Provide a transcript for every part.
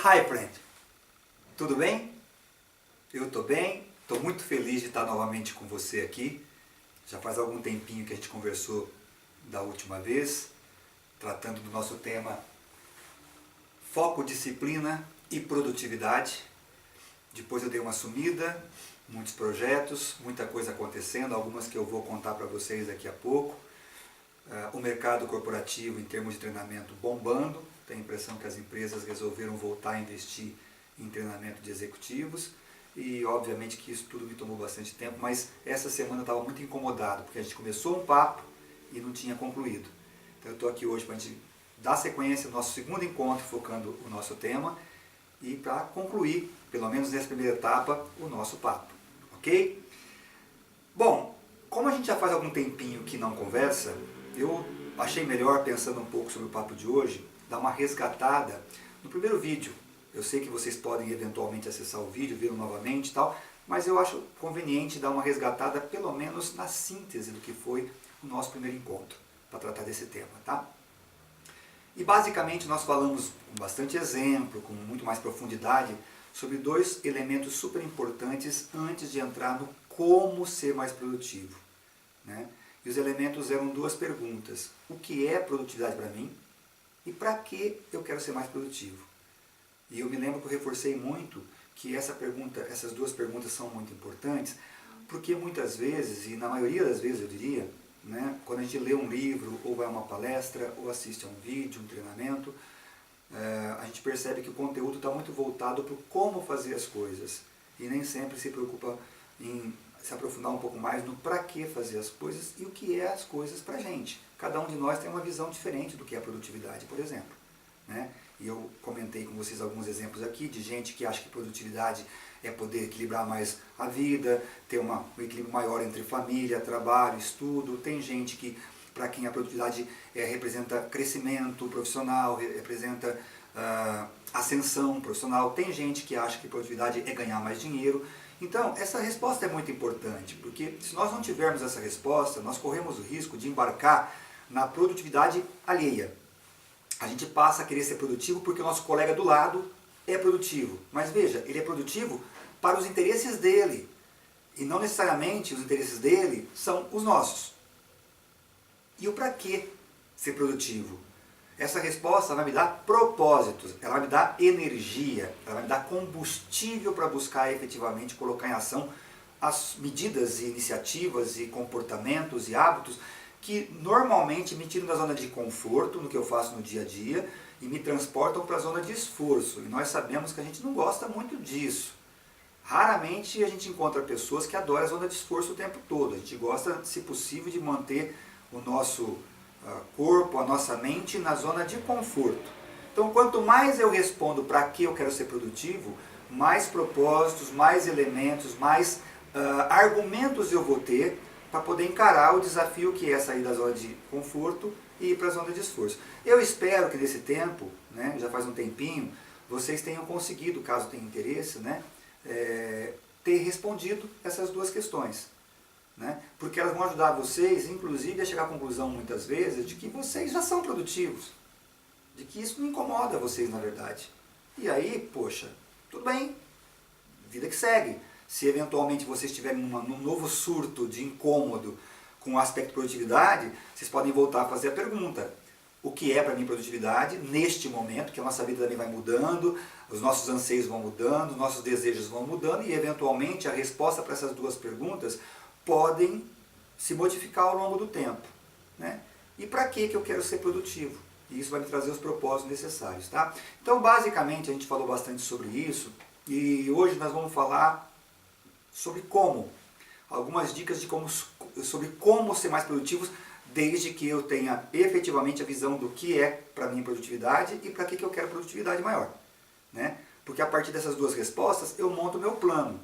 Hi friend, tudo bem? Eu estou bem, estou muito feliz de estar novamente com você aqui. Já faz algum tempinho que a gente conversou da última vez, tratando do nosso tema foco, disciplina e produtividade. Depois eu dei uma sumida, muitos projetos, muita coisa acontecendo, algumas que eu vou contar para vocês daqui a pouco. O mercado corporativo em termos de treinamento bombando, tenho a impressão que as empresas resolveram voltar a investir em treinamento de executivos e obviamente que isso tudo me tomou bastante tempo, mas essa semana eu estava muito incomodado porque a gente começou um papo e não tinha concluído. Então eu estou aqui hoje para a gente dar sequência ao nosso segundo encontro focando o nosso tema e para concluir, pelo menos nessa primeira etapa, o nosso papo, ok? Bom, como a gente já faz algum tempinho que não conversa, eu achei melhor, pensando um pouco sobre o papo de hoje, dar uma resgatada no primeiro vídeo. Eu sei que vocês podem eventualmente acessar o vídeo, ver novamente e tal, mas eu acho conveniente dar uma resgatada pelo menos na síntese do que foi o nosso primeiro encontro, para tratar desse tema, tá? E basicamente nós falamos com bastante exemplo, com muito mais profundidade, sobre dois elementos super importantes antes de entrar no como ser mais produtivo, né? E os elementos eram duas perguntas. O que é produtividade para mim? E para que eu quero ser mais produtivo? E eu me lembro que eu reforcei muito que essas duas perguntas são muito importantes, porque muitas vezes, e na maioria das vezes eu diria, né, quando a gente lê um livro, ou vai a uma palestra, ou assiste a um vídeo, um treinamento, a gente percebe que o conteúdo está muito voltado para como fazer as coisas, e nem sempre se preocupa em se aprofundar um pouco mais no para que fazer as coisas e o que é as coisas para a gente. Cada um de nós tem uma visão diferente do que é produtividade, por exemplo, né? E eu comentei com vocês alguns exemplos aqui de gente que acha que produtividade é poder equilibrar mais a vida, ter um equilíbrio maior entre família, trabalho, estudo. Tem gente que, para quem a produtividade representa crescimento profissional, representa ascensão profissional. Tem gente que acha que produtividade é ganhar mais dinheiro. Então, essa resposta é muito importante, porque se nós não tivermos essa resposta, nós corremos o risco de embarcar na produtividade alheia. A gente passa a querer ser produtivo porque o nosso colega do lado é produtivo. Mas veja, ele é produtivo para os interesses dele. E não necessariamente os interesses dele são os nossos. E o para que ser produtivo? Essa resposta vai me dar propósitos, ela vai me dar energia, ela vai me dar combustível para buscar efetivamente colocar em ação as medidas e iniciativas e comportamentos e hábitos que normalmente me tiram da zona de conforto no que eu faço no dia a dia e me transportam para a zona de esforço. E nós sabemos que a gente não gosta muito disso. Raramente a gente encontra pessoas que adoram a zona de esforço o tempo todo. A gente gosta, se possível, de manter o nosso corpo, a nossa mente na zona de conforto. Então, quanto mais eu respondo para que eu quero ser produtivo, mais propósitos, mais elementos, mais argumentos eu vou ter para poder encarar o desafio que é sair da zona de conforto e ir para a zona de esforço. Eu espero que nesse tempo, né, já faz um tempinho, vocês tenham conseguido, caso tenham interesse, né, ter respondido essas duas questões. Né? Porque elas vão ajudar vocês, inclusive, a chegar à conclusão, muitas vezes, de que vocês já são produtivos. De que isso não incomoda vocês, na verdade. E aí, poxa, tudo bem, vida que segue. Se eventualmente vocês estiverem num novo surto de incômodo com o aspecto produtividade, vocês podem voltar a fazer a pergunta. O que é para mim produtividade neste momento, que a nossa vida também vai mudando, os nossos anseios vão mudando, os nossos desejos vão mudando e eventualmente a resposta para essas duas perguntas podem se modificar ao longo do tempo. Né? E para que eu quero ser produtivo? E isso vai me trazer os propósitos necessários. Tá? Então, basicamente, a gente falou bastante sobre isso e hoje nós vamos falar sobre como. Algumas dicas sobre como ser mais produtivos, desde que eu tenha efetivamente a visão do que é para mim produtividade e para que eu quero produtividade maior. Né? Porque a partir dessas duas respostas eu monto o meu plano.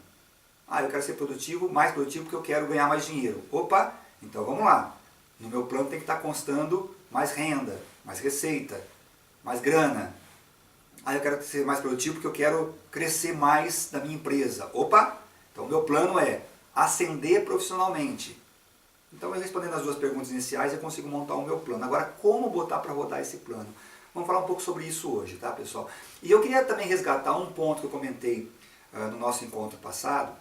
Eu quero ser produtivo, mais produtivo porque eu quero ganhar mais dinheiro. Opa, então vamos lá. No meu plano tem que estar constando mais renda, mais receita, mais grana. Eu quero ser mais produtivo porque eu quero crescer mais na minha empresa. Opa, então o meu plano é ascender profissionalmente. Então, eu respondendo as duas perguntas iniciais, eu consigo montar o meu plano. Agora, como botar para rodar esse plano? Vamos falar um pouco sobre isso hoje, tá, pessoal? E eu queria também resgatar um ponto que eu comentei no nosso encontro passado,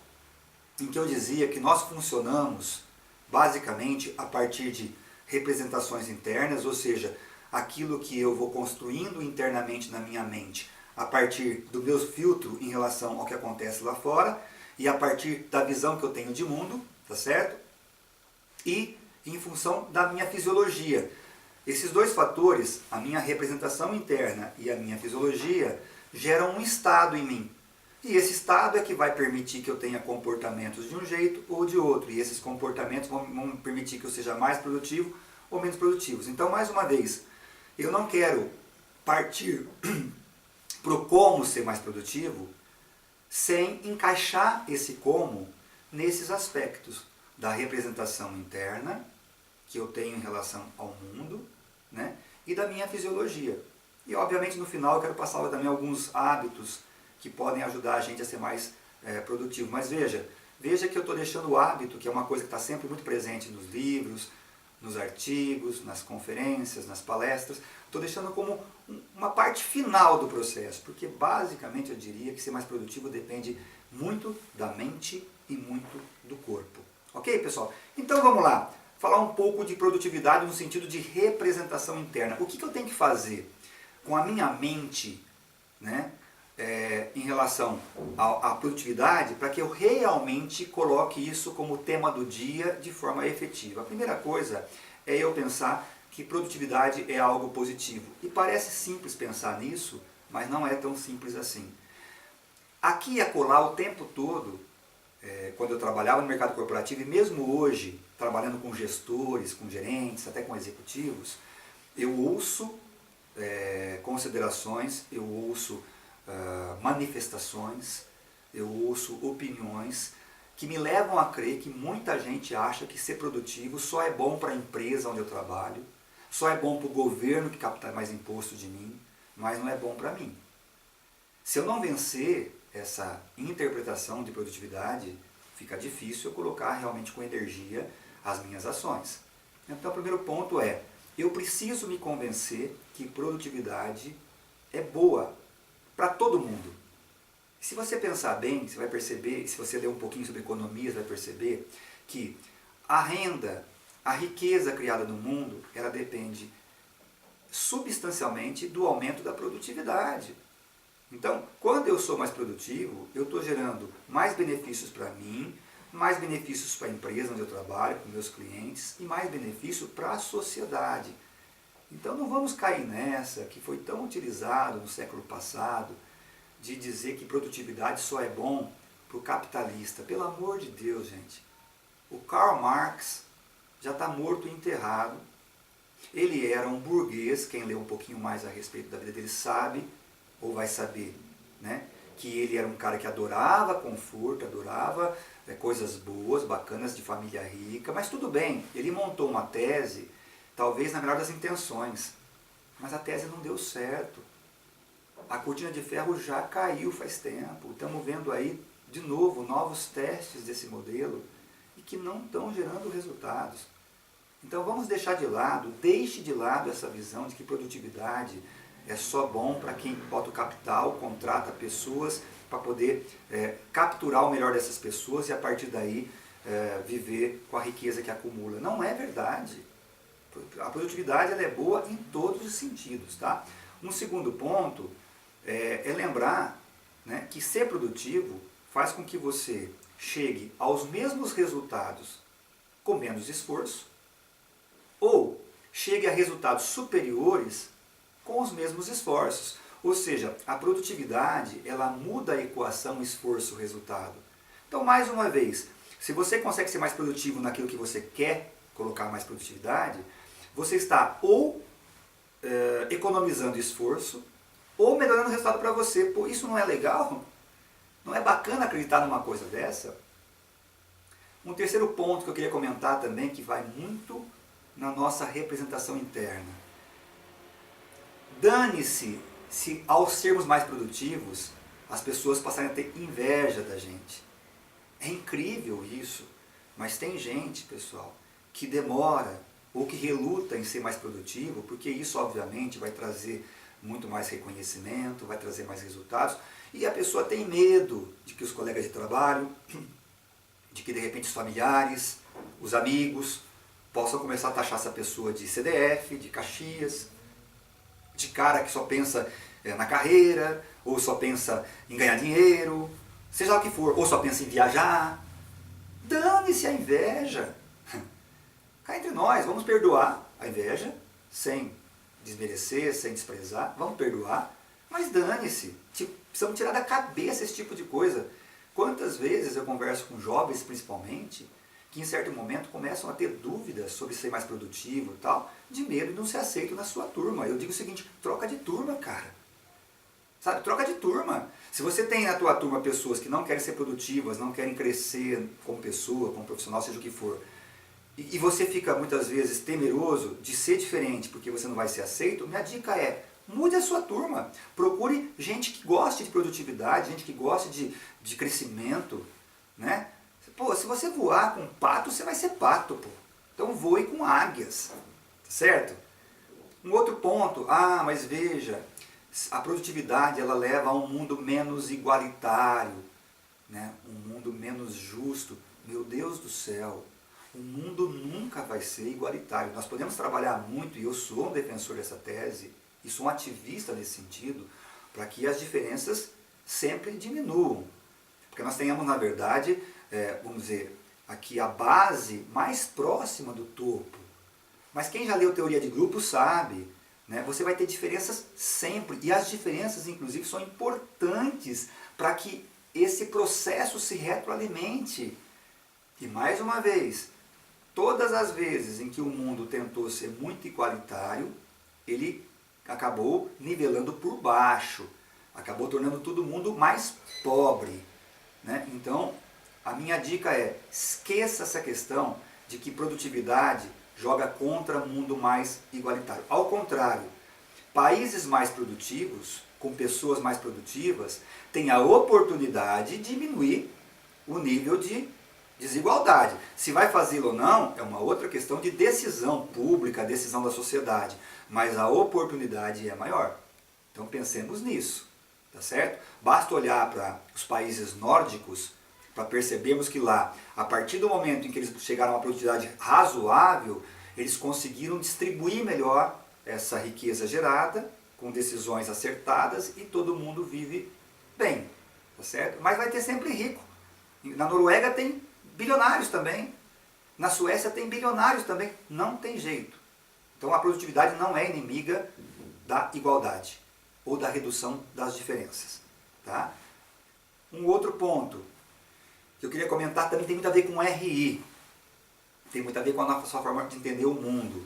em que eu dizia que nós funcionamos basicamente a partir de representações internas, ou seja, aquilo que eu vou construindo internamente na minha mente a partir do meu filtro em relação ao que acontece lá fora e a partir da visão que eu tenho de mundo, tá certo? E em função da minha fisiologia. Esses dois fatores, a minha representação interna e a minha fisiologia, geram um estado em mim. E esse estado é que vai permitir que eu tenha comportamentos de um jeito ou de outro. E esses comportamentos vão permitir que eu seja mais produtivo ou menos produtivo. Então, mais uma vez, eu não quero partir para o como ser mais produtivo sem encaixar esse como nesses aspectos da representação interna que eu tenho em relação ao mundo, né, e da minha fisiologia. E, obviamente, no final eu quero passar também alguns hábitos que podem ajudar a gente a ser mais produtivo. Mas veja que eu estou deixando o hábito, que é uma coisa que está sempre muito presente nos livros, nos artigos, nas conferências, nas palestras, estou deixando como uma parte final do processo, porque basicamente eu diria que ser mais produtivo depende muito da mente e muito do corpo. Ok, pessoal? Então vamos lá, falar um pouco de produtividade no sentido de representação interna. O que eu tenho que fazer com a minha mente, né, em relação à produtividade, para que eu realmente coloque isso como tema do dia de forma efetiva? A primeira coisa é eu pensar que produtividade é algo positivo. E parece simples pensar nisso, mas não é tão simples assim. Aqui e acolá, o tempo todo, quando eu trabalhava no mercado corporativo, e mesmo hoje, trabalhando com gestores, com gerentes, até com executivos, eu ouço considerações, eu ouço manifestações, eu ouço opiniões que me levam a crer que muita gente acha que ser produtivo só é bom para a empresa onde eu trabalho, só é bom para o governo que capta mais imposto de mim, mas não é bom para mim. Se eu não vencer essa interpretação de produtividade, fica difícil eu colocar realmente com energia as minhas ações. Então o primeiro ponto é, eu preciso me convencer que produtividade é boa para todo mundo. Se você pensar bem, você vai perceber, se você ler um pouquinho sobre economia, você vai perceber que a renda, a riqueza criada no mundo, ela depende substancialmente do aumento da produtividade. Então, quando eu sou mais produtivo, eu estou gerando mais benefícios para mim, mais benefícios para a empresa onde eu trabalho, para meus clientes, e mais benefício para a sociedade. Então não vamos cair nessa que foi tão utilizado no século passado, de dizer que produtividade só é bom para o capitalista. Pelo amor de Deus, gente. O Karl Marx já está morto e enterrado. Ele era um burguês, quem lê um pouquinho mais a respeito da vida dele sabe, ou vai saber, né, que ele era um cara que adorava conforto, adorava coisas boas, bacanas, de família rica, mas tudo bem, ele montou uma tese, talvez na melhor das intenções, mas a tese não deu certo. A cortina de ferro já caiu faz tempo, estamos vendo aí de novo novos testes desse modelo e que não estão gerando resultados. Então vamos deixar de lado, deixe de lado essa visão de que produtividade é só bom para quem bota o capital, contrata pessoas para poder capturar o melhor dessas pessoas e a partir daí viver com a riqueza que acumula. Não é verdade. A produtividade ela é boa em todos os sentidos. Tá? Um segundo ponto é lembrar, né, que ser produtivo faz com que você chegue aos mesmos resultados com menos esforço ou chegue a resultados superiores com os mesmos esforços. Ou seja, a produtividade ela muda a equação esforço-resultado. Então, mais uma vez, se você consegue ser mais produtivo naquilo que você quer colocar mais produtividade, você está ou economizando esforço ou melhorando o resultado para você. Pô, isso não é legal? Não é bacana acreditar numa coisa dessa? Um terceiro ponto que eu queria comentar também, que vai muito na nossa representação interna. Dane-se se ao sermos mais produtivos, as pessoas passarem a ter inveja da gente. É incrível isso, mas tem gente, pessoal, que demora ou que reluta em ser mais produtivo, porque isso obviamente vai trazer muito mais reconhecimento, vai trazer mais resultados. E a pessoa tem medo de que os colegas de trabalho, de que de repente os familiares, os amigos, possam começar a taxar essa pessoa de CDF, de Caxias, de cara que só pensa na carreira, ou só pensa em ganhar dinheiro, seja lá o que for, ou só pensa em viajar. Dane-se a inveja. Cá entre nós, vamos perdoar a inveja, sem desmerecer, sem desprezar, vamos perdoar, mas dane-se. Precisamos tirar da cabeça esse tipo de coisa. Quantas vezes eu converso com jovens, principalmente, que em certo momento começam a ter dúvidas sobre ser mais produtivo e tal, de medo de não ser aceito na sua turma. Eu digo o seguinte, troca de turma, cara. Sabe, troca de turma. Se você tem na tua turma pessoas que não querem ser produtivas, não querem crescer como pessoa, como profissional, seja o que for, e você fica muitas vezes temeroso de ser diferente porque você não vai ser aceito, minha dica é, mude a sua turma. Procure gente que goste de produtividade, gente que goste de crescimento, né? Pô, se você voar com pato, você vai ser pato, pô. Então voe com águias, certo? Um outro ponto, mas veja, a produtividade ela leva a um mundo menos igualitário, né? Um mundo menos justo. Meu Deus do céu, o mundo nunca vai ser igualitário. Nós podemos trabalhar muito, e eu sou um defensor dessa tese, e sou um ativista nesse sentido, para que as diferenças sempre diminuam. Porque nós tenhamos, na verdade, vamos dizer, aqui a base mais próxima do topo. Mas quem já leu teoria de grupo sabe, né? Você vai ter diferenças sempre, e as diferenças, inclusive, são importantes para que esse processo se retroalimente. E mais uma vez, todas as vezes em que o mundo tentou ser muito igualitário, ele acabou nivelando por baixo, acabou tornando todo mundo mais pobre, né? Então, a minha dica é, esqueça essa questão de que produtividade joga contra o mundo mais igualitário. Ao contrário, países mais produtivos, com pessoas mais produtivas, têm a oportunidade de diminuir o nível de desigualdade. Se vai fazê-lo ou não, é uma outra questão de decisão pública, decisão da sociedade. Mas a oportunidade é maior. Então pensemos nisso, tá certo? Basta olhar para os países nórdicos para percebermos que lá, a partir do momento em que eles chegaram a uma produtividade razoável, eles conseguiram distribuir melhor essa riqueza gerada, com decisões acertadas, e todo mundo vive bem, tá certo? Mas vai ter sempre rico. Na Noruega tem bilionários também, na Suécia tem bilionários também, não tem jeito. Então a produtividade não é inimiga da igualdade, ou da redução das diferenças. Tá? Um outro ponto que eu queria comentar também tem muito a ver com RI, tem muito a ver com a nossa forma de entender o mundo.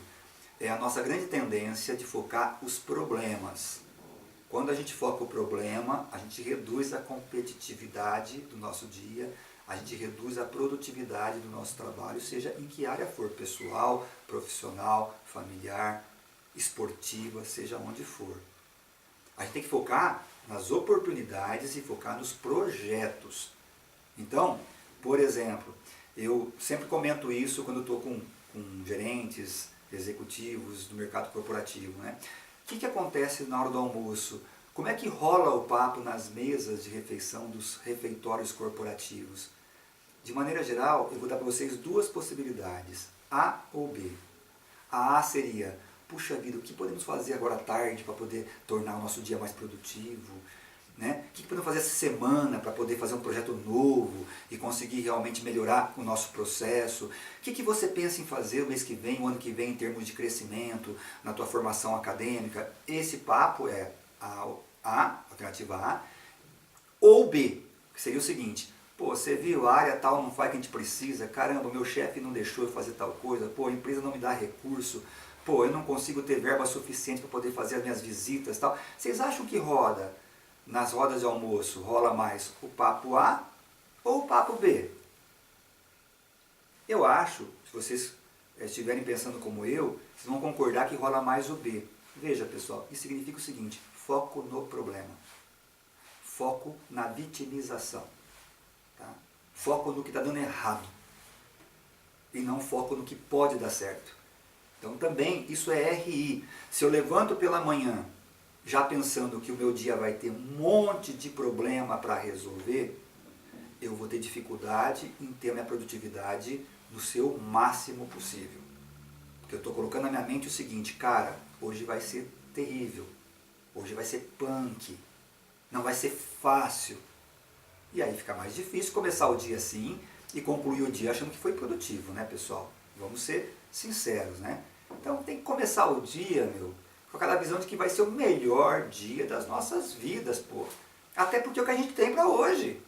É a nossa grande tendência de focar os problemas. Quando a gente foca o problema, a gente reduz a competitividade do nosso dia, a gente reduz a produtividade do nosso trabalho, seja em que área for, pessoal, profissional, familiar, esportiva, seja onde for. A gente tem que focar nas oportunidades e focar nos projetos. Então, por exemplo, eu sempre comento isso quando estou com gerentes, executivos do mercado corporativo, né? O que acontece na hora do almoço? Como é que rola o papo nas mesas de refeição dos refeitórios corporativos? De maneira geral, eu vou dar para vocês duas possibilidades, A ou B. A A seria, puxa vida, o que podemos fazer agora à tarde para poder tornar o nosso dia mais produtivo? Né? O que podemos fazer essa semana para poder fazer um projeto novo e conseguir realmente melhorar o nosso processo? O que você pensa em fazer o mês que vem, o ano que vem, em termos de crescimento, na tua formação acadêmica? Esse papo é a alternativa A, ou B, que seria o seguinte, pô, você viu, a área tal não faz o que a gente precisa, caramba, meu chefe não deixou eu fazer tal coisa, pô, a empresa não me dá recurso, pô, eu não consigo ter verba suficiente para poder fazer as minhas visitas e tal. Vocês acham que roda? Nas rodas de almoço, rola mais o papo A ou o papo B? Eu acho, se vocês estiverem pensando como eu, vocês vão concordar que rola mais o B. Veja, pessoal, isso significa o seguinte, foco no problema. Foco na vitimização. Tá? Foco no que está dando errado. E não foco no que pode dar certo. Então também isso é RI. Se eu levanto pela manhã já pensando que o meu dia vai ter um monte de problema para resolver, eu vou ter dificuldade em ter a minha produtividade no seu máximo possível. Porque eu estou colocando na minha mente o seguinte, cara, hoje vai ser terrível, hoje vai ser punk, não vai ser fácil. E aí fica mais difícil começar o dia assim e concluir o dia achando que foi produtivo, né, pessoal? Vamos ser sinceros, né? Então tem que começar o dia, com aquela visão de que vai ser o melhor dia das nossas vidas, pô. Até porque é o que a gente tem para hoje.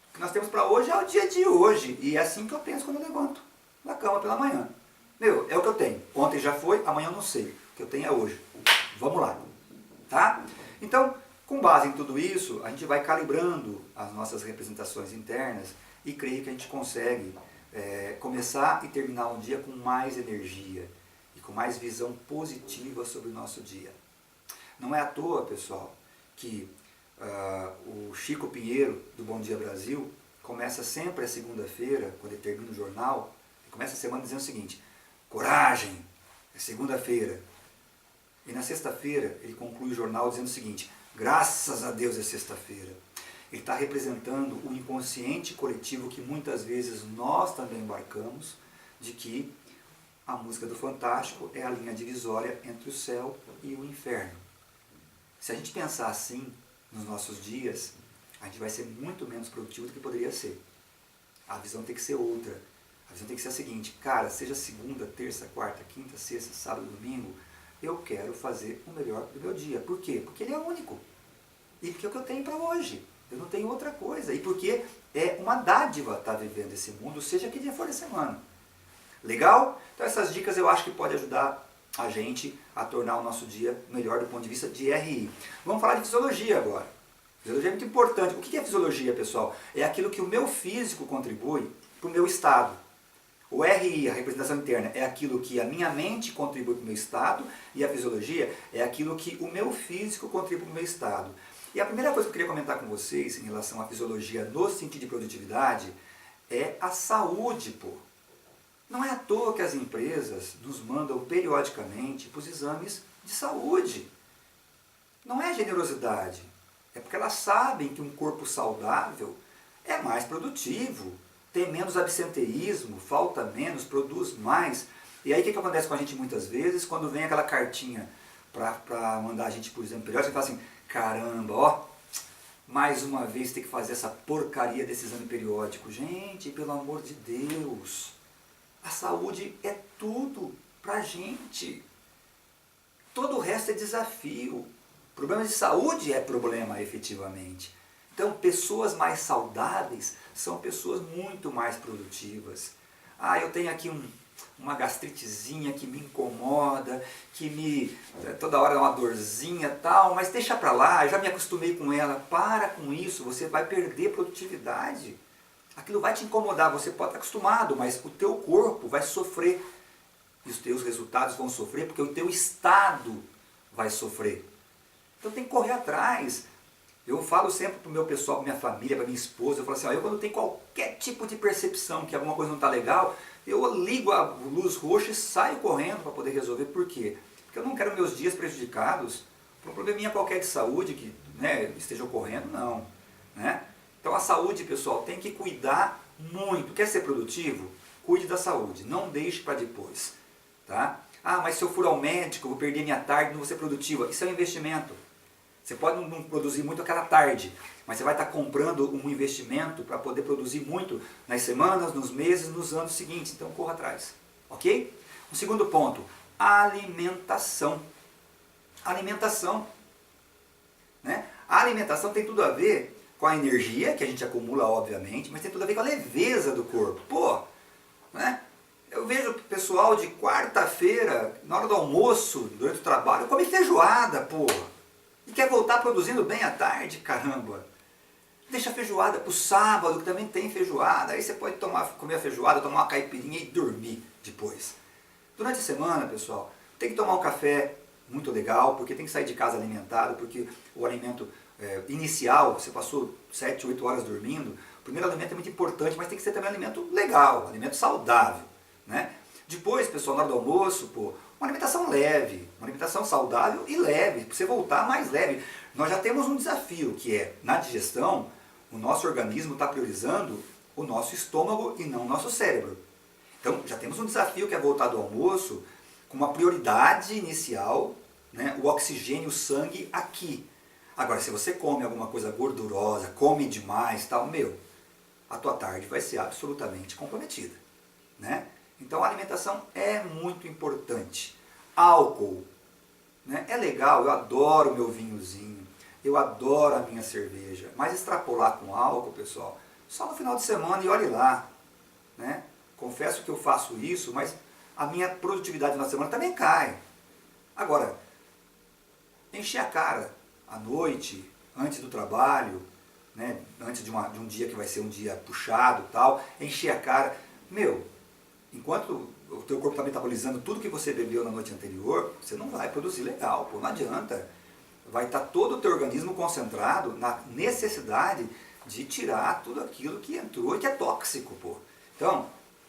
O que nós temos para hoje é o dia de hoje. E é assim que eu penso quando eu levanto da cama pela manhã. É o que eu tenho. Ontem já foi, amanhã eu não sei. O que eu tenho é hoje. Vamos lá. Tá? Então, com base em tudo isso, a gente vai calibrando as nossas representações internas e creio que a gente consegue começar e terminar um dia com mais energia e com mais visão positiva sobre o nosso dia. Não é à toa, pessoal, que o Chico Pinheiro, do Bom Dia Brasil, começa sempre a segunda-feira, quando ele termina o jornal, ele começa a semana dizendo o seguinte, coragem, é segunda-feira. E na sexta-feira ele conclui o jornal dizendo o seguinte, graças a Deus é sexta-feira. Ele está representando o inconsciente coletivo que muitas vezes nós também embarcamos, de que a música do Fantástico é a linha divisória entre o céu e o inferno. Se a gente pensar assim nos nossos dias, a gente vai ser muito menos produtivo do que poderia ser. A visão tem que ser outra. A visão tem que ser a seguinte, cara, seja segunda, terça, quarta, quinta, sexta, sábado, domingo, eu quero fazer o melhor do meu dia. Por quê? Porque ele é único. E porque é o que eu tenho para hoje. Eu não tenho outra coisa. E porque é uma dádiva estar vivendo esse mundo, seja que dia for da semana. Legal? Então essas dicas eu acho que podem ajudar a gente a tornar o nosso dia melhor do ponto de vista de RI. Vamos falar de fisiologia agora. Fisiologia é muito importante. O que é fisiologia, pessoal? É aquilo que o meu físico contribui para o meu estado. O RI, a representação interna, é aquilo que a minha mente contribui para o meu estado, e a fisiologia é aquilo que o meu físico contribui para o meu estado. E a primeira coisa que eu queria comentar com vocês em relação à fisiologia no sentido de produtividade é a saúde, pô. Não é à toa que as empresas nos mandam periodicamente para os exames de saúde. Não é generosidade, é porque elas sabem que um corpo saudável é mais produtivo, tem menos absenteísmo, falta menos, produz mais. E aí o que acontece com a gente muitas vezes? Quando vem aquela cartinha para mandar a gente por exame periódico, você fala assim, caramba, ó, mais uma vez tem que fazer essa porcaria desse exame periódico. Gente, pelo amor de Deus, a saúde é tudo pra gente. Todo o resto é desafio. Problema de saúde é problema, efetivamente. Então, pessoas mais saudáveis são pessoas muito mais produtivas. Ah, eu tenho aqui uma gastritezinha que me incomoda, que toda hora dá uma dorzinha e tal, mas deixa pra lá, eu já me acostumei com ela. Para com isso, você vai perder produtividade. Aquilo vai te incomodar, você pode estar acostumado, mas o teu corpo vai sofrer. E os teus resultados vão sofrer porque o teu estado vai sofrer. Então tem que correr atrás. Eu falo sempre para o meu pessoal, para minha família, para minha esposa, eu falo assim, ó, eu quando tenho qualquer tipo de percepção que alguma coisa não está legal, eu ligo a luz roxa e saio correndo para poder resolver. Por quê? Porque eu não quero meus dias prejudicados por um probleminha qualquer de saúde que esteja ocorrendo, não. Né? Então a saúde, pessoal, tem que cuidar muito. Quer ser produtivo? Cuide da saúde, não deixe para depois. Tá? Ah, mas se eu for ao médico, eu vou perder minha tarde, não vou ser produtiva. Isso é um investimento. Você pode não produzir muito aquela tarde, mas você vai estar comprando um investimento para poder produzir muito nas semanas, nos meses, nos anos seguintes. Então corra atrás. Ok? O segundo ponto, alimentação. Alimentação. Né? A alimentação tem tudo a ver com a energia que a gente acumula, obviamente, mas tem tudo a ver com a leveza do corpo. Pô, né? Eu vejo o pessoal de quarta-feira, na hora do almoço, durante o trabalho, come feijoada, porra. E quer voltar produzindo bem à tarde, caramba. Deixa a feijoada para o sábado, que também tem feijoada. Aí você pode comer a feijoada, tomar uma caipirinha e dormir depois. Durante a semana, pessoal, tem que tomar um café muito legal, porque tem que sair de casa alimentado, porque o alimento inicial, você passou 7, 8 horas dormindo, o primeiro alimento é muito importante, mas tem que ser também um alimento legal, um alimento saudável. Né? Depois, pessoal, na hora do almoço, pô, uma alimentação leve, uma alimentação saudável e leve, para você voltar mais leve. Nós já temos um desafio, que é, na digestão, o nosso organismo está priorizando o nosso estômago e não o nosso cérebro. Então, já temos um desafio que é voltar do almoço com uma prioridade inicial, né, o oxigênio, o sangue aqui. Agora, se você come alguma coisa gordurosa, come demais, tal, a tua tarde vai ser absolutamente comprometida, né? Então a alimentação é muito importante. Álcool, né? É legal, eu adoro o meu vinhozinho, eu adoro a minha cerveja, mas extrapolar com álcool, pessoal, só no final de semana e olhe lá, né? Confesso que eu faço isso, mas a minha produtividade na semana também cai. Agora, encher a cara à noite, antes do trabalho, né, antes de um dia que vai ser um dia puxado, tal, encher a cara, enquanto o teu corpo está metabolizando tudo que você bebeu na noite anterior, você não vai produzir legal, pô, não adianta. Vai estar todo o teu organismo concentrado na necessidade de tirar tudo aquilo que entrou e que é tóxico, pô. Então,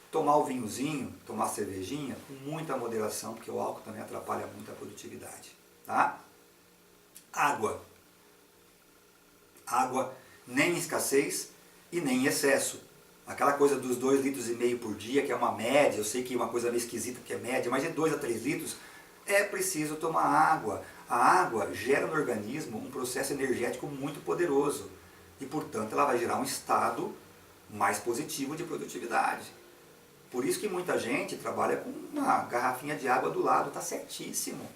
tomar o vinhozinho, tomar a cervejinha, com muita moderação, porque o álcool também atrapalha muito a produtividade, tá? Água. Água nem em escassez e nem em excesso. Aquela coisa dos 2,5 litros por dia, que é uma média, eu sei que é uma coisa meio esquisita que é média, mas de 2 a 3 litros, é preciso tomar água. A água gera no organismo um processo energético muito poderoso e, portanto, ela vai gerar um estado mais positivo de produtividade. Por isso que muita gente trabalha com uma garrafinha de água do lado, está certíssimo.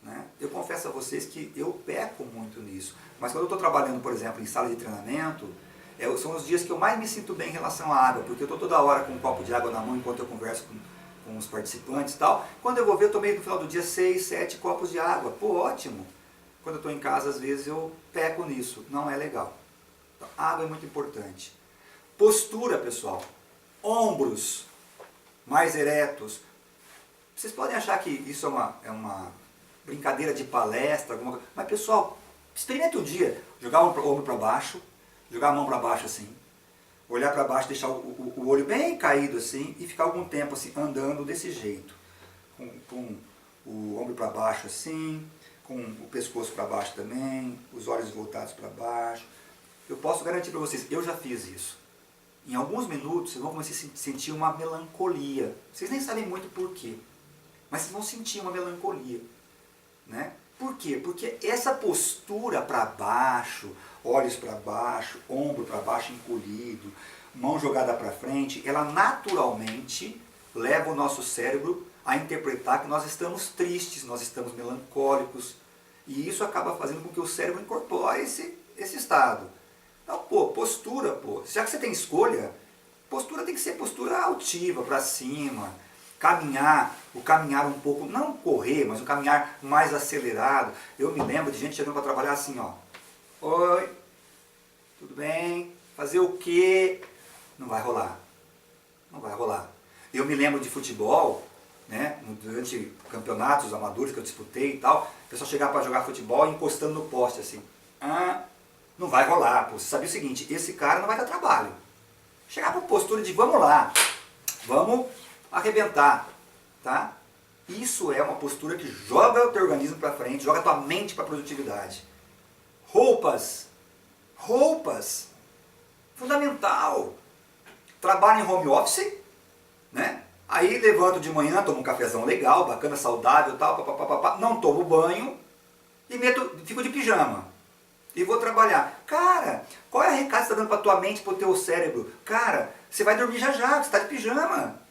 Né? Eu confesso a vocês que eu peco muito nisso, mas quando eu estou trabalhando, por exemplo, em sala de treinamento, são os dias que eu mais me sinto bem em relação à água, porque eu estou toda hora com um copo de água na mão enquanto eu converso com os participantes e tal. Quando eu vou ver, eu tomei no final do dia 6, 7 copos de água. Pô, ótimo! Quando eu estou em casa, às vezes eu peco nisso, não é legal. Então, água é muito importante. Postura, pessoal. Ombros mais eretos. Vocês podem achar que isso é uma brincadeira de palestra, alguma coisa, mas pessoal, experimente um dia, jogar o ombro para baixo, jogar a mão para baixo assim, olhar para baixo, deixar o olho bem caído assim e ficar algum tempo assim, andando desse jeito, com o ombro para baixo assim, com o pescoço para baixo também, os olhos voltados para baixo. Eu posso garantir para vocês, eu já fiz isso. Em alguns minutos vocês vão começar a sentir uma melancolia. Vocês nem sabem muito por quê, mas vocês vão sentir uma melancolia. Né? Por quê? Porque essa postura para baixo, olhos para baixo, ombro para baixo encolhido, mão jogada para frente, ela naturalmente leva o nosso cérebro a interpretar que nós estamos tristes, nós estamos melancólicos, e isso acaba fazendo com que o cérebro incorpore esse estado. Então, postura, já que você tem escolha, postura tem que ser postura altiva, para cima, o caminhar um pouco, não correr, mas um caminhar mais acelerado. Eu me lembro de gente chegando para trabalhar assim, ó. Oi, tudo bem? Fazer o quê? Não vai rolar. Não vai rolar. Eu me lembro de futebol, né, durante campeonatos amadores que eu disputei e tal, o pessoal chegava para jogar futebol encostando no poste assim. Não vai rolar, pô. Você sabia o seguinte, esse cara não vai dar trabalho. Chegar para postura de vamos lá, vamos arrebentar, tá? Isso é uma postura que joga o teu organismo para frente, joga a tua mente para a produtividade. Roupas, fundamental. Trabalho em home office, né? Aí levanto de manhã, tomo um cafezão legal, bacana, saudável, tal, papapá, não tomo banho e fico de pijama. E vou trabalhar. Cara, qual é a recado que você está dando para a tua mente, para o teu cérebro? Cara, você vai dormir já, você está de pijama.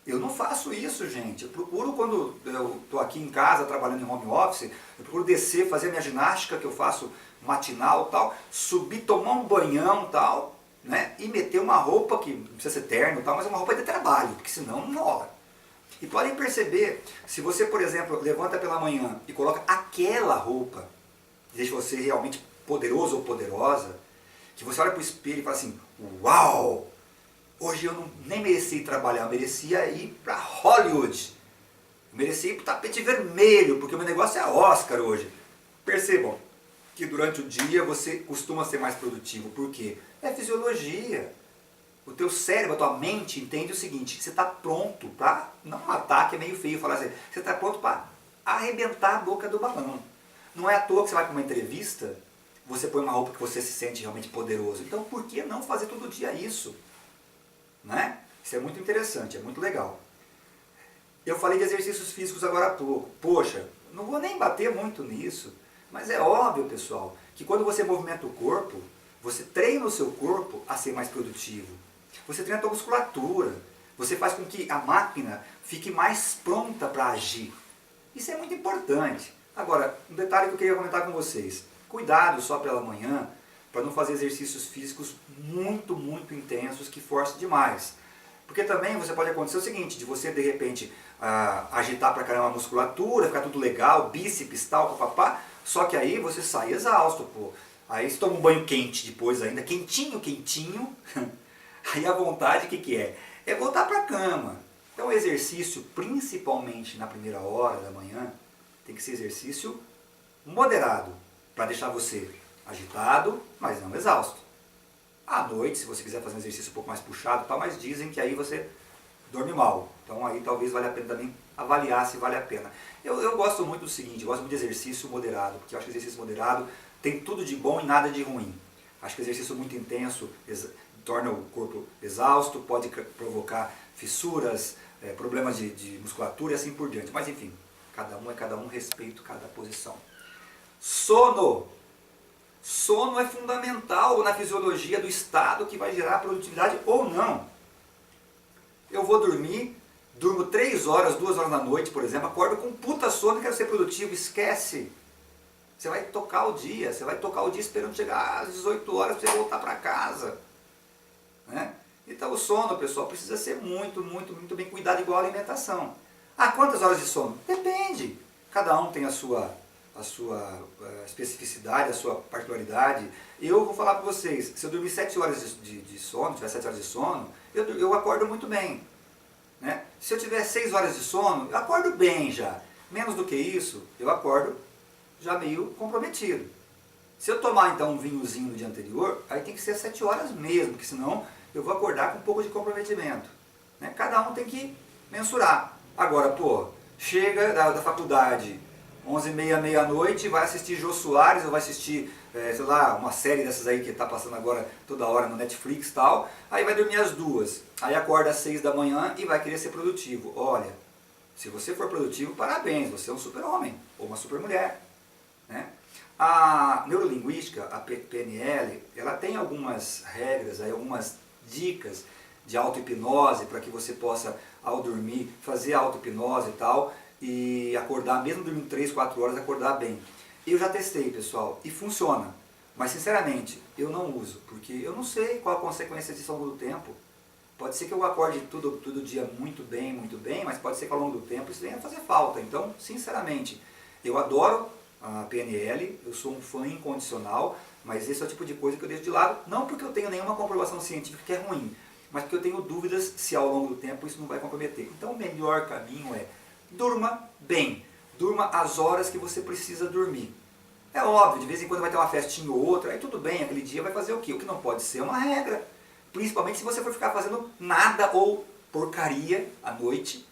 Eu não faço isso, gente. Eu procuro, quando eu estou aqui em casa trabalhando em home office, eu procuro descer, fazer a minha ginástica que eu faço matinal, tal, subir, tomar um banhão, tal, né? E meter uma roupa que não precisa ser terno, tal, mas uma roupa de trabalho, porque senão não rola. E podem perceber, se você, por exemplo, levanta pela manhã e coloca aquela roupa, deixa você realmente poderoso ou poderosa, que você olha para o espelho e fala assim, uau! Hoje eu nem merecia ir trabalhar, eu merecia ir para Hollywood. Eu merecia ir para o tapete vermelho, porque o meu negócio é Oscar hoje. Percebam que durante o dia você costuma ser mais produtivo. Por quê? É fisiologia. O teu cérebro, a tua mente entende o seguinte, que você está pronto para, não um ataque, é meio feio falar assim, você está pronto para arrebentar a boca do balão. Não é à toa que você vai para uma entrevista, você põe uma roupa que você se sente realmente poderoso. Então por que não fazer todo dia isso? Né? Isso é muito interessante, é muito legal. Eu falei de exercícios físicos agora há pouco. Poxa, não vou nem bater muito nisso, mas é óbvio, pessoal, que quando você movimenta o corpo, você treina o seu corpo a ser mais produtivo. Você treina a tua musculatura. Você faz com que a máquina fique mais pronta para agir. Isso é muito importante. Agora, um detalhe que eu queria comentar com vocês. Cuidado só pela manhã, para não fazer exercícios físicos muito, muito intensos que forcem demais. Porque também você pode acontecer o seguinte, de você de repente agitar pra caramba a musculatura, ficar tudo legal, bíceps, tal, papapá, só que aí você sai exausto, pô. Aí você toma um banho quente depois ainda, quentinho, quentinho, aí a vontade o que é? É voltar pra cama. Então o exercício, principalmente na primeira hora da manhã, tem que ser exercício moderado, para deixar você agitado, mas não exausto. À noite, se você quiser fazer um exercício um pouco mais puxado, tá, mas dizem que aí você dorme mal. Então aí talvez valha a pena também avaliar se vale a pena. Eu gosto muito do seguinte, eu gosto muito de exercício moderado, porque eu acho que exercício moderado tem tudo de bom e nada de ruim. Acho que exercício muito intenso torna o corpo exausto, pode provocar fissuras, problemas de musculatura e assim por diante. Mas enfim, cada um é cada um, respeito cada posição. Sono. Sono é fundamental na fisiologia do estado que vai gerar produtividade ou não. Eu vou dormir, durmo 3 horas, 2 horas da noite, por exemplo, acordo com puta sono e quero ser produtivo, esquece. Você vai tocar o dia esperando chegar às 18 horas para você voltar para casa. Né? Então o sono, pessoal, precisa ser muito, muito, muito bem cuidado, igual a alimentação. Ah, quantas horas de sono? Depende. Cada um tem a sua especificidade, a sua particularidade. Eu vou falar para vocês, se eu dormir 7 horas de sono, tiver 7 horas de sono, eu acordo muito bem. Né? Se eu tiver 6 horas de sono, eu acordo bem já. Menos do que isso, eu acordo já meio comprometido. Se eu tomar então um vinhozinho no dia anterior, aí tem que ser 7 horas mesmo, porque senão eu vou acordar com um pouco de comprometimento. Né? Cada um tem que mensurar. Agora, pô, chega da faculdade, 11h30, meia-noite, vai assistir Jô Soares, ou vai assistir, sei lá, uma série dessas aí que está passando agora toda hora no Netflix e tal, aí vai dormir às 2, aí acorda às 6 da manhã e vai querer ser produtivo. Olha, se você for produtivo, parabéns, você é um super-homem, ou uma super-mulher. Né? A neurolinguística, a PNL, ela tem algumas regras, aí, algumas dicas de auto-hipnose para que você possa, ao dormir, fazer auto-hipnose e tal, e acordar, mesmo dormindo 3, 4 horas, acordar bem. Eu já testei, pessoal, e funciona. Mas, sinceramente, eu não uso, porque eu não sei qual a consequência disso ao longo do tempo. Pode ser que eu acorde todo dia muito bem, mas pode ser que ao longo do tempo isso venha a fazer falta. Então, sinceramente, eu adoro a PNL, eu sou um fã incondicional, mas esse é o tipo de coisa que eu deixo de lado, não porque eu tenho nenhuma comprovação científica que é ruim, mas porque eu tenho dúvidas se ao longo do tempo isso não vai comprometer. Então o melhor caminho é durma bem, durma as horas que você precisa dormir. É óbvio, de vez em quando vai ter uma festinha ou outra, aí tudo bem, aquele dia vai fazer o quê? O que não pode ser uma regra, principalmente se você for ficar fazendo nada ou porcaria à noite,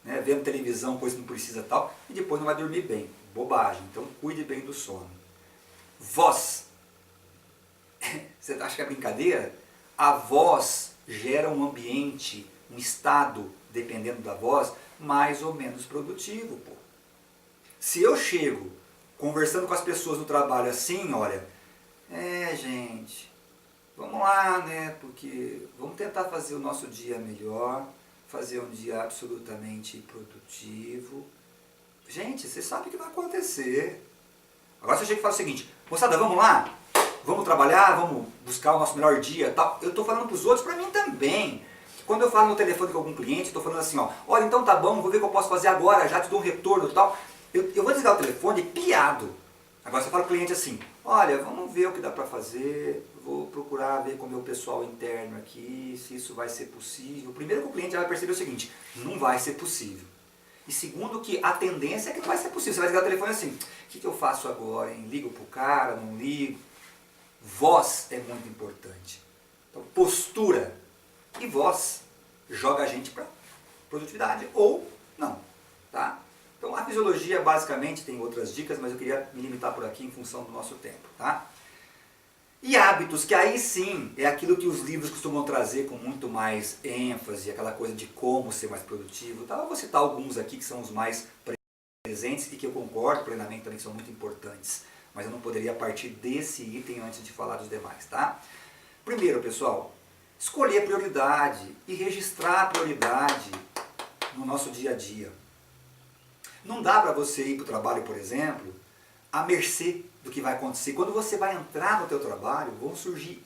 né, vendo televisão, coisa que não precisa tal, e depois não vai dormir bem. Bobagem, então cuide bem do sono. Voz. Você acha que é brincadeira? A voz gera um ambiente, um estado, dependendo da voz, mais ou menos produtivo. Pô. Se eu chego conversando com as pessoas no trabalho assim, olha, gente, vamos lá, né, porque vamos tentar fazer o nosso dia melhor, fazer um dia absolutamente produtivo. Gente, você sabe o que vai acontecer. Agora você chega e fala o seguinte, moçada, vamos lá? Vamos trabalhar, vamos buscar o nosso melhor dia, tal. Eu estou falando para os outros, para mim também. Quando eu falo no telefone com algum cliente, estou falando assim, ó, olha, então tá bom, vou ver o que eu posso fazer agora, já te dou um retorno e tal. Eu vou desligar o telefone piado. Agora você fala para o cliente assim, olha, vamos ver o que dá para fazer, vou procurar ver com o meu pessoal interno aqui, se isso vai ser possível. Primeiro que o cliente já vai perceber o seguinte, não vai ser possível. E segundo que a tendência é que não vai ser possível. Você vai ligar o telefone assim, o que eu faço agora, hein? Ligo pro cara, não ligo? Voz é muito importante. Então, postura. e voz joga a gente para produtividade ou não, tá? Então a fisiologia basicamente tem outras dicas, mas eu queria me limitar por aqui em função do nosso tempo, tá? E hábitos, que aí sim é aquilo que os livros costumam trazer com muito mais ênfase, aquela coisa de como ser mais produtivo, tá? Eu vou citar alguns aqui que são os mais presentes e que eu concordo plenamente também que são muito importantes, mas eu não poderia partir desse item antes de falar dos demais, tá? Primeiro, pessoal, escolher prioridade e registrar a prioridade no nosso dia a dia. Não dá para você ir para o trabalho, por exemplo, à mercê do que vai acontecer. Quando você vai entrar no teu trabalho, vão surgir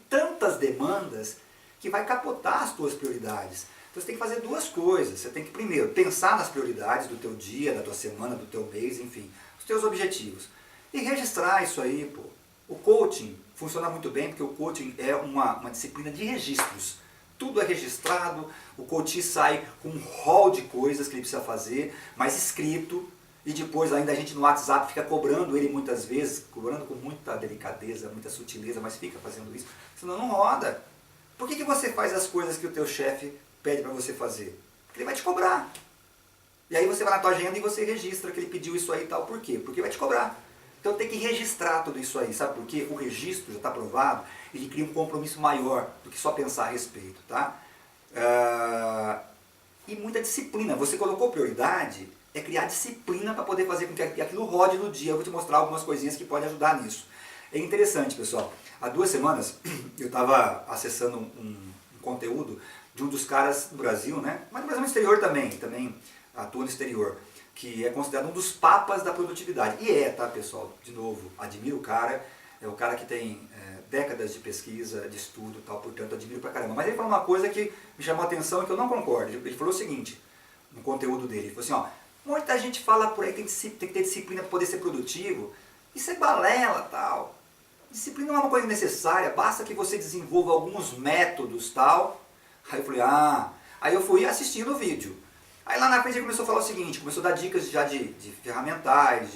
tantas demandas que vai capotar as tuas prioridades. Então você tem que fazer duas coisas. Você tem que primeiro pensar nas prioridades do teu dia, da tua semana, do teu mês, enfim, os teus objetivos. E registrar isso aí, pô. O coaching funciona muito bem porque o coaching é uma disciplina de registros. Tudo é registrado, o coach sai com um rol de coisas que ele precisa fazer, mas escrito, e depois ainda a gente no WhatsApp fica cobrando ele muitas vezes, cobrando com muita delicadeza, muita sutileza, mas fica fazendo isso, senão não roda. Por que você faz as coisas que o teu chefe pede para você fazer? Porque ele vai te cobrar. E aí você vai na tua agenda e você registra que ele pediu isso aí e tal, por quê? Porque vai te cobrar. Então tem que registrar tudo isso aí, sabe por quê? O registro já está provado, ele cria um compromisso maior do que só pensar a respeito, tá? E muita disciplina. Você colocou prioridade, é criar disciplina para poder fazer com que aquilo rode no dia. Eu vou te mostrar algumas coisinhas que podem ajudar nisso. É interessante, pessoal. Há 2 semanas eu estava acessando um conteúdo de um dos caras do Brasil, né? Mas no Brasil no exterior também atua no exterior, que é considerado um dos papas da produtividade. E tá, pessoal? De novo, admiro o cara. É o cara que tem décadas de pesquisa, de estudo e tal, portanto admiro pra caramba. Mas ele falou uma coisa que me chamou a atenção e que eu não concordo. Ele falou o seguinte, no conteúdo dele, ele falou assim, ó, muita gente fala por aí que tem que ter disciplina para poder ser produtivo. Isso é balela, tal. Disciplina não é uma coisa necessária, basta que você desenvolva alguns métodos, tal. Aí eu falei, Aí eu fui assistindo o vídeo. Aí lá na frente ele começou a falar o seguinte, começou a dar dicas já de ferramentais,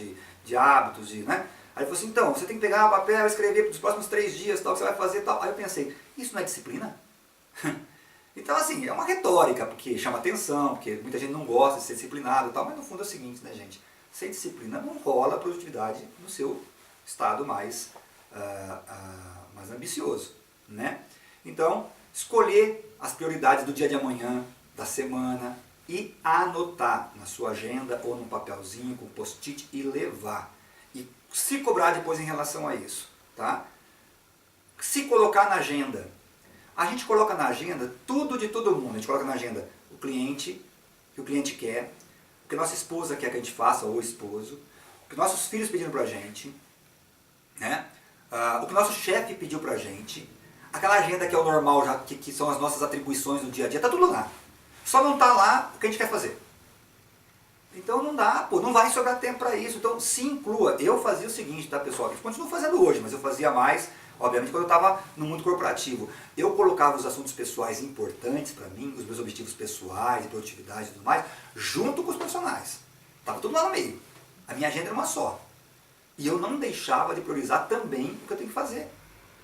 de hábitos, né? Aí ele falou assim, então, você tem que pegar um papel, escrever dos próximos 3 dias, tal, que você vai fazer, tal. Aí eu pensei, isso não é disciplina? Então assim, é uma retórica, porque chama atenção, porque muita gente não gosta de ser disciplinado e tal, mas no fundo é o seguinte, né, gente? Sem disciplina não rola a produtividade no seu estado mais ambicioso, né? Então, escolher as prioridades do dia de amanhã, da semana e anotar na sua agenda ou num papelzinho com post-it e levar. E se cobrar depois em relação a isso, tá? Se colocar na agenda. A gente coloca na agenda tudo de todo mundo. A gente coloca na agenda o cliente, o que o cliente quer, o que nossa esposa quer que a gente faça, ou o esposo, o que nossos filhos pediram pra gente, né? O que nosso chefe pediu pra gente, aquela agenda que é o normal, já, que são as nossas atribuições do dia a dia, tá tudo lá. Só não tá lá o que a gente quer fazer. Então não dá, pô, não vai sobrar tempo para isso. Então se inclua. Eu fazia o seguinte, tá, pessoal? Eu continuo fazendo hoje, mas eu fazia mais, obviamente, quando eu estava no mundo corporativo. Eu colocava os assuntos pessoais importantes para mim, os meus objetivos pessoais, de produtividade e tudo mais, junto com os profissionais. Tava tudo lá no meio. A minha agenda era uma só. E eu não deixava de priorizar também o que eu tenho que fazer.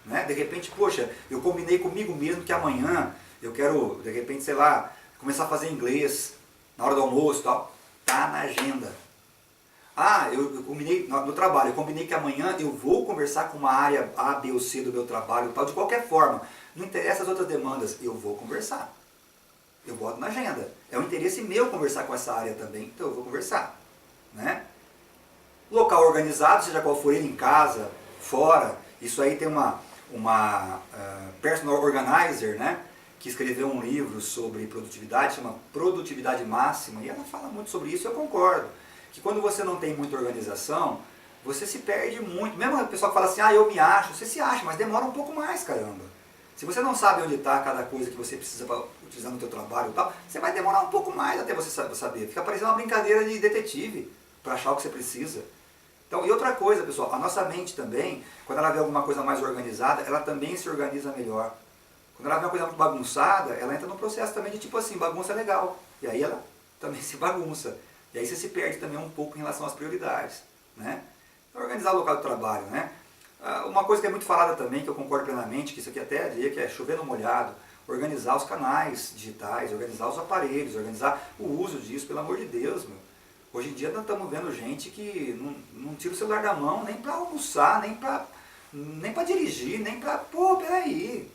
Né? De repente, poxa, eu combinei comigo mesmo que amanhã eu quero, de repente, sei lá, começar a fazer inglês na hora do almoço e tal. Tá na agenda. Eu combinei no trabalho, eu combinei que amanhã eu vou conversar com uma área A, B ou C do meu trabalho e tal, de qualquer forma. Não interessa as outras demandas, eu vou conversar. Eu boto na agenda. É um interesse meu conversar com essa área também, então eu vou conversar. Né? Local organizado, seja qual for ele, em casa, fora. Isso aí tem uma personal organizer, né? Que escreveu um livro sobre produtividade, chama Produtividade Máxima, e ela fala muito sobre isso, eu concordo. Que quando você não tem muita organização, você se perde muito. Mesmo o pessoal que fala assim, eu me acho, você se acha, mas demora um pouco mais, caramba. Se você não sabe onde está cada coisa que você precisa para utilizar no seu trabalho e tal, você vai demorar um pouco mais até você saber. Fica parecendo uma brincadeira de detetive, para achar o que você precisa. Então, e outra coisa, pessoal, a nossa mente também, quando ela vê alguma coisa mais organizada, ela também se organiza melhor. Quando ela vê uma coisa muito bagunçada, ela entra num processo também de tipo assim, bagunça é legal. E aí ela também se bagunça. E aí você se perde também um pouco em relação às prioridades. Né? Então, organizar o local de trabalho. Né? Uma coisa que é muito falada também, que eu concordo plenamente, que isso aqui até diria que é chover no molhado. organizar os canais digitais, organizar os aparelhos, organizar o uso disso, pelo amor de Deus, meu. Hoje em dia nós estamos vendo gente que não tira o celular da mão nem para almoçar, nem para dirigir, nem para... Pô, peraí.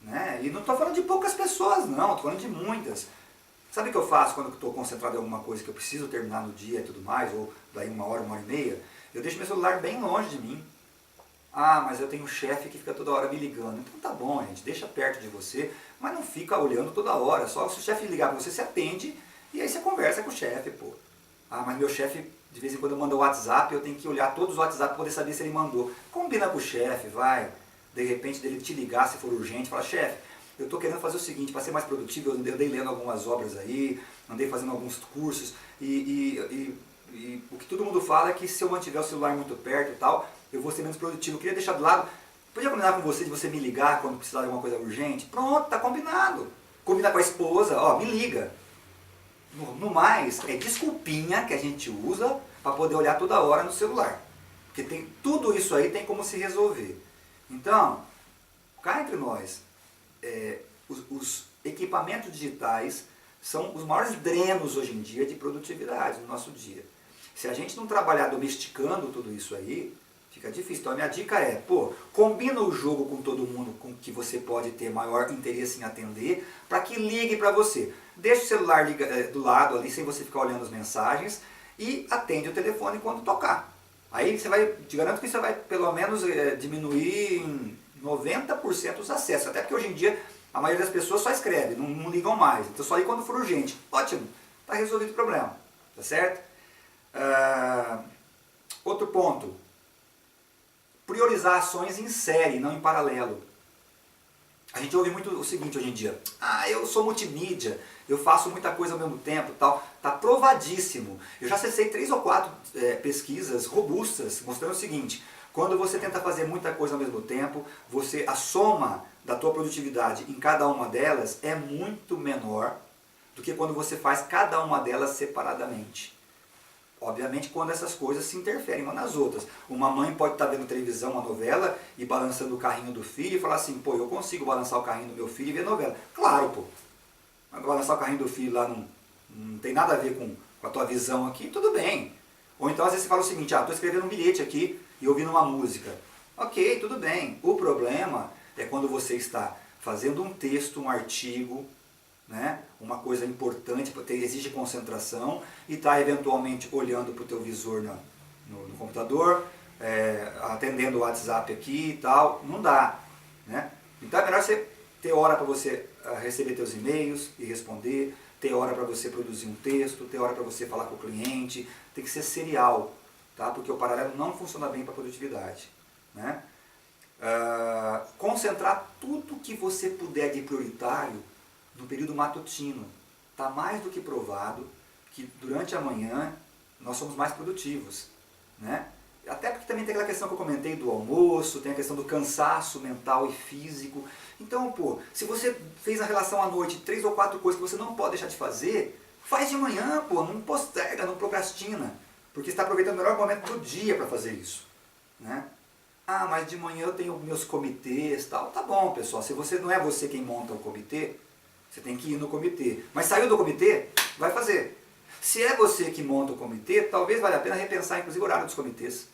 Né? E não estou falando de poucas pessoas não, estou falando de muitas. Sabe o que eu faço quando estou concentrado em alguma coisa que eu preciso terminar no dia e tudo mais, ou daí 1 hora e meia? Eu deixo meu celular bem longe de mim. Ah, mas eu tenho um chefe que fica toda hora me ligando. Então tá bom, gente, deixa perto de você, mas não fica olhando toda hora. Só se o chefe ligar para você, você atende e aí você conversa com o chefe, pô. Ah, mas meu chefe de vez em quando manda o WhatsApp, eu tenho que olhar todos os WhatsApp para poder saber se ele mandou. Combina com o chefe, vai. De repente dele te ligar se for urgente, fala, chefe, eu estou querendo fazer o seguinte, para ser mais produtivo, eu andei lendo algumas obras aí, andei fazendo alguns cursos, e o que todo mundo fala é que se eu mantiver o celular muito perto e tal, eu vou ser menos produtivo. Eu queria deixar do lado, podia combinar com você de você me ligar quando precisar de alguma coisa urgente? Pronto, tá combinado. Combinar com a esposa, ó, me liga. No mais, é desculpinha que a gente usa para poder olhar toda hora no celular. Porque tem, tudo isso aí tem como se resolver. Então, cá entre nós, os equipamentos digitais são os maiores drenos hoje em dia de produtividade no nosso dia. Se a gente não trabalhar domesticando tudo isso aí, fica difícil. Então a minha dica é, pô, combina o jogo com todo mundo com que você pode ter maior interesse em atender, para que ligue para você. Deixa o celular do lado ali, sem você ficar olhando as mensagens, e atende o telefone quando tocar. Aí você vai, te garanto que você vai pelo menos diminuir em 90% os acessos. Até porque hoje em dia a maioria das pessoas só escreve, não ligam mais. Então só aí quando for urgente. Ótimo, está resolvido o problema. Tá certo? Outro ponto. Priorizar ações em série, não em paralelo. A gente ouve muito o seguinte hoje em dia. Ah, eu sou multimídia, eu faço muita coisa ao mesmo tempo, tal. Tá provadíssimo. Eu já acessei 3 ou 4 pesquisas robustas mostrando o seguinte: quando você tenta fazer muita coisa ao mesmo tempo, a soma da tua produtividade em cada uma delas é muito menor do que quando você faz cada uma delas separadamente. Obviamente quando essas coisas se interferem umas nas outras. Uma mãe pode estar vendo televisão, uma novela, e balançando o carrinho do filho e falar assim, pô, eu consigo balançar o carrinho do meu filho e ver novela. Claro, pô. Balançar o carrinho do filho lá não tem nada a ver com a tua visão aqui, tudo bem. Ou então às vezes você fala o seguinte, estou escrevendo um bilhete aqui e ouvindo uma música. Ok, tudo bem. O problema é quando você está fazendo um texto, um artigo, né? Uma coisa importante, exige concentração, e está eventualmente olhando para o teu visor no computador, atendendo o WhatsApp aqui e tal, não dá. Né? Então é melhor você ter hora para você receber teus e-mails e responder, ter hora para você produzir um texto, ter hora para você falar com o cliente, tem que ser serial, tá? Porque o paralelo não funciona bem para a produtividade. Né? Concentrar tudo que você puder de prioritário no período matutino. Está mais do que provado que durante a manhã nós somos mais produtivos. Né? Até porque também tem aquela questão que eu comentei do almoço, tem a questão do cansaço mental e físico. Então, pô, se você fez a relação à noite, 3 ou 4 coisas que você não pode deixar de fazer, faz de manhã, pô, não posterga, não procrastina. Porque você está aproveitando o melhor momento do dia para fazer isso. Né? Ah, mas de manhã eu tenho meus comitês e tal. Tá bom, pessoal, se você não é você quem monta o comitê, você tem que ir no comitê. Mas saiu do comitê, vai fazer. Se é você que monta o comitê, talvez valha a pena repensar inclusive o horário dos comitês.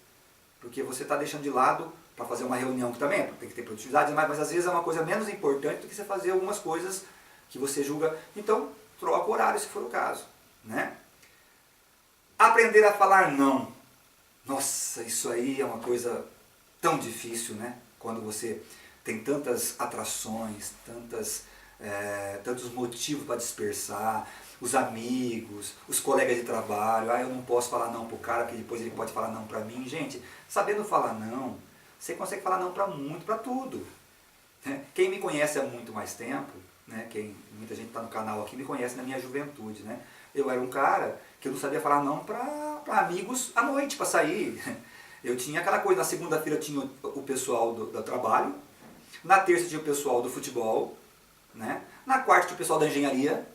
Porque você está deixando de lado para fazer uma reunião que também tem que ter produtividade, mas às vezes é uma coisa menos importante do que você fazer algumas coisas que você julga. Então, troca o horário se for o caso. Né? Aprender a falar não. Nossa, isso aí é uma coisa tão difícil, né? Quando você tem tantas atrações, tantos motivos para dispersar, os amigos, os colegas de trabalho, eu não posso falar não pro cara, porque depois ele pode falar não para mim. Gente, sabendo falar não, você consegue falar não para muito, para tudo. Né? Quem me conhece há muito mais tempo, né? Muita gente está no canal aqui me conhece na minha juventude, né? Eu era um cara que eu não sabia falar não para amigos à noite, para sair. Eu tinha aquela coisa, na segunda-feira tinha o pessoal do trabalho, na terça tinha o pessoal do futebol, né? Na quarta tinha o pessoal da engenharia,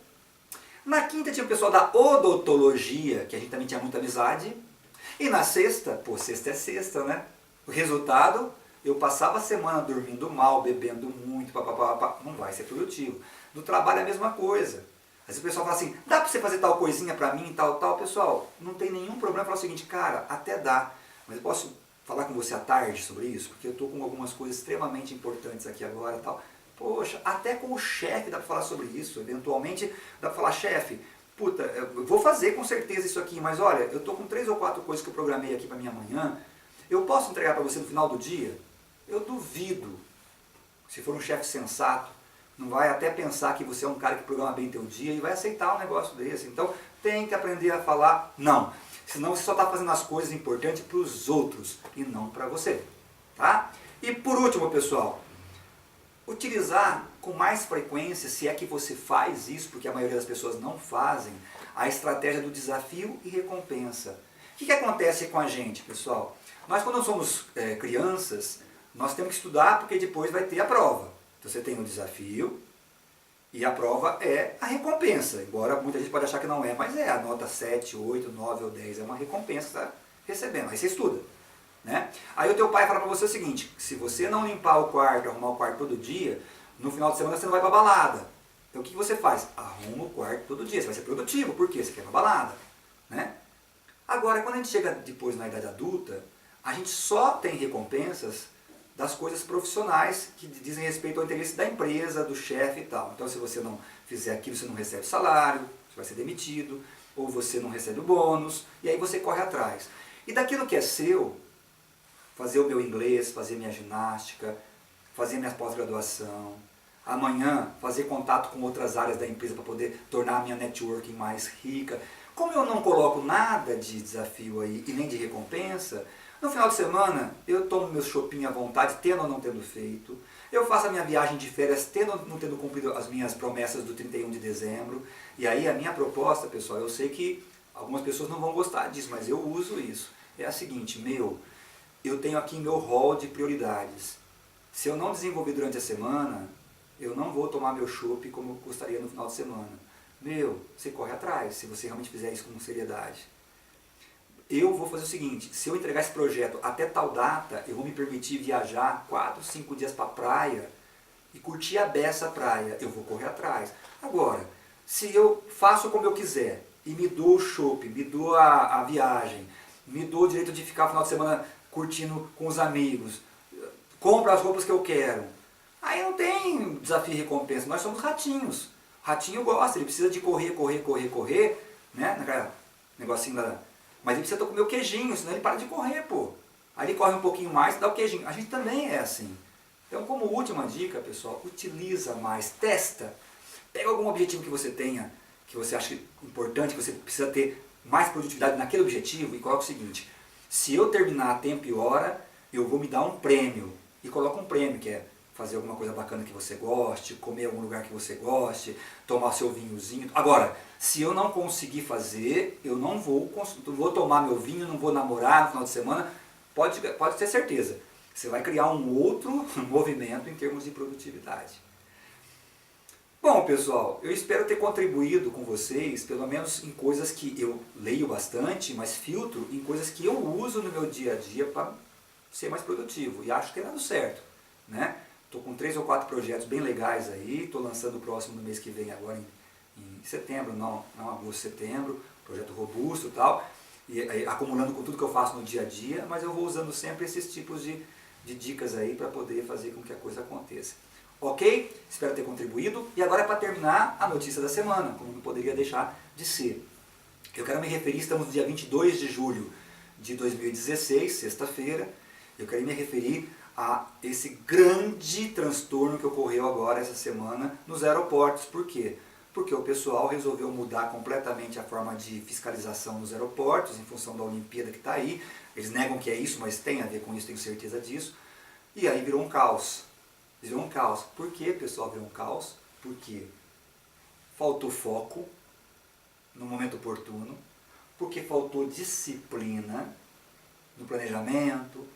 na quinta tinha o pessoal da odontologia, que a gente também tinha muita amizade, e na sexta, pô, sexta é sexta, né? O resultado, eu passava a semana dormindo mal, bebendo muito, papapá, não vai ser produtivo. No trabalho é a mesma coisa. Às vezes o pessoal fala assim, dá pra você fazer tal coisinha pra mim, tal. Pessoal, não tem nenhum problema falar o seguinte, cara, até dá, mas eu posso falar com você à tarde sobre isso? Porque eu tô com algumas coisas extremamente importantes aqui agora, tal. Poxa, até com o chefe dá pra falar sobre isso, eventualmente dá pra falar, chefe, puta, eu vou fazer com certeza isso aqui, mas olha, eu tô com 3 ou 4 coisas que eu programei aqui pra minha manhã, eu posso entregar pra você no final do dia? Eu duvido, se for um chefe sensato, não vai até pensar que você é um cara que programa bem teu dia e vai aceitar um negócio desse. Então tem que aprender a falar não. Senão você só está fazendo as coisas importantes para os outros e não para você. Tá? E por último, pessoal, utilizar com mais frequência, se é que você faz isso, porque a maioria das pessoas não fazem, a estratégia do desafio e recompensa. O que acontece com a gente, pessoal? Nós quando somos crianças, nós temos que estudar porque depois vai ter a prova. Então você tem o desafio e a prova é a recompensa. Embora muita gente pode achar que não é, mas é. A nota 7, 8, 9 ou 10 é uma recompensa que você está recebendo. Aí você estuda. Né? Aí o teu pai fala para você o seguinte, se você não limpar o quarto, arrumar o quarto todo dia, no final de semana você não vai para balada. Então o que você faz? Arruma o quarto todo dia. Você vai ser produtivo. Por quê? Você quer ir para balada. Né? Agora, quando a gente chega depois na idade adulta, a gente só tem recompensas das coisas profissionais que dizem respeito ao interesse da empresa, do chefe e tal. Então se você não fizer aquilo, você não recebe salário, você vai ser demitido, ou você não recebe o bônus, e aí você corre atrás. E daquilo que é seu, fazer o meu inglês, fazer minha ginástica, fazer minha pós-graduação, amanhã fazer contato com outras áreas da empresa para poder tornar a minha networking mais rica. Como eu não coloco nada de desafio aí e nem de recompensa, no final de semana, eu tomo meu shopping à vontade, tendo ou não tendo feito. Eu faço a minha viagem de férias, tendo ou não tendo cumprido as minhas promessas do 31 de dezembro. E aí a minha proposta, pessoal, eu sei que algumas pessoas não vão gostar disso, mas eu uso isso. É a seguinte, eu tenho aqui meu hall de prioridades. Se eu não desenvolver durante a semana, eu não vou tomar meu chopp como eu gostaria no final de semana. Você corre atrás, se você realmente fizer isso com seriedade. Eu vou fazer o seguinte, se eu entregar esse projeto até tal data, eu vou me permitir viajar 4, 5 dias para a praia e curtir a beça praia, eu vou correr atrás. Agora, se eu faço como eu quiser e me dou o shopping, me dou a viagem, me dou o direito de ficar no final de semana curtindo com os amigos, compro as roupas que eu quero, aí não tem desafio e recompensa, nós somos ratinhos. Ratinho gosta, ele precisa de correr, né? Naquela negocinho da... Mas ele precisa comer o queijinho, senão ele para de correr, pô. Aí ele corre um pouquinho mais, dá o queijinho. A gente também é assim. Então, como última dica, pessoal, utiliza mais, testa. Pega algum objetivo que você tenha, que você acha importante, que você precisa ter mais produtividade naquele objetivo, e coloca o seguinte, se eu terminar a tempo e hora, eu vou me dar um prêmio. E coloca um prêmio, que é fazer alguma coisa bacana que você goste, comer em algum lugar que você goste, tomar seu vinhozinho. Agora, se eu não conseguir fazer, eu não vou tomar meu vinho, não vou namorar no final de semana, pode ter certeza. Você vai criar um outro movimento em termos de produtividade. Bom, pessoal, eu espero ter contribuído com vocês, pelo menos em coisas que eu leio bastante, mas filtro em coisas que eu uso no meu dia a dia para ser mais produtivo. E acho que tem dado certo, né? Estou com 3 ou 4 projetos bem legais aí, estou lançando o próximo no mês que vem, agora em setembro, não agosto, setembro, projeto robusto e tal, e acumulando com tudo que eu faço no dia a dia, mas eu vou usando sempre esses tipos de dicas aí para poder fazer com que a coisa aconteça. Ok? Espero ter contribuído. E agora é para terminar a notícia da semana, como não poderia deixar de ser. Eu quero me referir, estamos no dia 22 de julho de 2016, sexta-feira, eu quero me referir a esse grande transtorno que ocorreu agora essa semana nos aeroportos. Por quê? Porque o pessoal resolveu mudar completamente a forma de fiscalização nos aeroportos, em função da Olimpíada que está aí. Eles negam que é isso, mas tem a ver com isso, tenho certeza disso. E aí virou um caos. Virou um caos. Por que, pessoal, virou um caos? Porque faltou foco no momento oportuno, porque faltou disciplina no planejamento,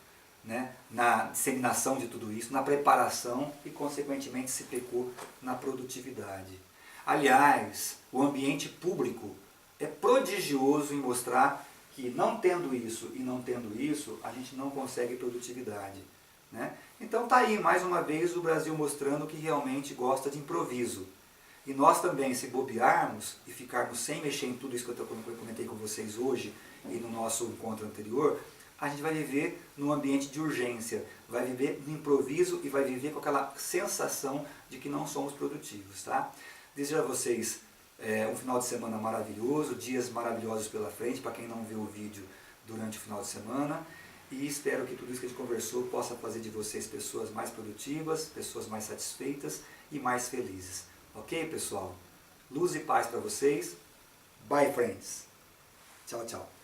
né, na disseminação de tudo isso, na preparação e, consequentemente, se pecou na produtividade. Aliás, o ambiente público é prodigioso em mostrar que não tendo isso e não tendo isso, a gente não consegue produtividade. né? Então tá aí, mais uma vez, o Brasil mostrando que realmente gosta de improviso. E nós também, se bobearmos e ficarmos sem mexer em tudo isso que eu comentei com vocês hoje e no nosso encontro anterior, a gente vai viver num ambiente de urgência, vai viver no improviso e vai viver com aquela sensação de que não somos produtivos, tá? Desejo a vocês um final de semana maravilhoso, dias maravilhosos pela frente, para quem não viu o vídeo durante o final de semana, e espero que tudo isso que a gente conversou possa fazer de vocês pessoas mais produtivas, pessoas mais satisfeitas e mais felizes. Ok, pessoal? Luz e paz para vocês. Bye, friends. Tchau, tchau.